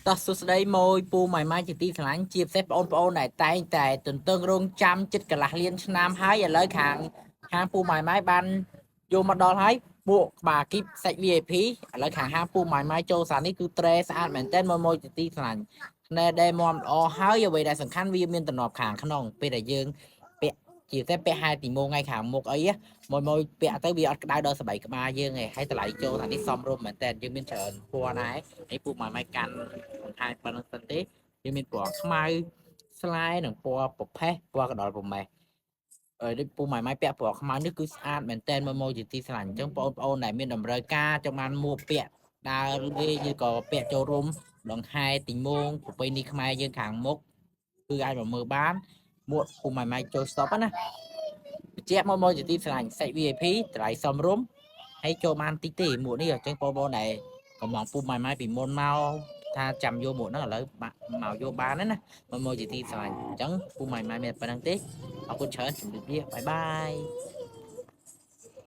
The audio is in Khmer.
តោះសួស្តីម៉ួយពូម៉ៃម៉ាជាទីស្រឡាញ់ជាពិសេសបងប្អូនដែលតែងតែទន្ទឹងរង់ចាំចិត្តកន្លះលានឆ្នាំហើយឥឡូវខាងពូម៉ៃម៉ាបានយកមកដល់ហើយពួកក្បាលគីបសាច់ VIP ឥឡូវខាងហាងពូម៉ៃម៉ាចូលសារនេះគឺត្រេស្អាតមែនទែនម៉ួយជាទីស្រឡាញ់ណែដែលមាំល្អហើយអ្វីដែលសំខាន់វាមានតំណប់ខាងក្នុងពេលដែលយើងពាក់ជាពិសេសពាក់ហែទីម៉ូងថ្ងៃខាងមុខអីម៉ួយពាក់ទៅវាអត់ក្តៅដល់ស្បែកក្បាលយើងឯងហើយតម្លៃចូលអានេះសមរម្យមែនតើយើងមានច្រើនពណ៌ដែរហើយពូម៉ៃម៉ាកាន់បង្ហាញប៉ុណ្្នឹងសិនទេយើងមានពណ៌ខ្មៅស្លែនិងពណ៌ប្រផេះពណ៌កណ្ដុរប្រមេះដូចពូម៉ៃម៉ាពាក់ពណ៌ខ្មៅនេះគឺស្អាតមែនតើម៉ួយជាទីស្រឡាញ់អញ្ចឹងបងប្អូនដែលមានតម្រូវការចង់បានមួកពាក់ដើរលេងឬក៏ពាក់ចូលរួមដង្ហែទីម៉ូងប្រពៃណីខ្មែរយើងខាងមុខគឺអាចមកមើលបានមួកពូម៉ៃម៉ាចូល stop ណាបញ្ជាក់ម៉ួយជាទីស្រឡាញ់សាច់ VIP តម្លៃសមរម្យហើយចូលបានតិចទេមួកនេះអញ្ចឹងបងប្អូនដែលកំងពូម៉ៃម៉ាពីមុនមកថាចាំយកមួកហ្នឹងឥឡូវមកយកបានណាម៉ួយជាទីស្រឡាញ់អញ្ចឹងពូម៉ៃម៉ាមានប៉ុណ្្នឹងទេអរគុណច្រើនជម្រាបលាបាយបាយ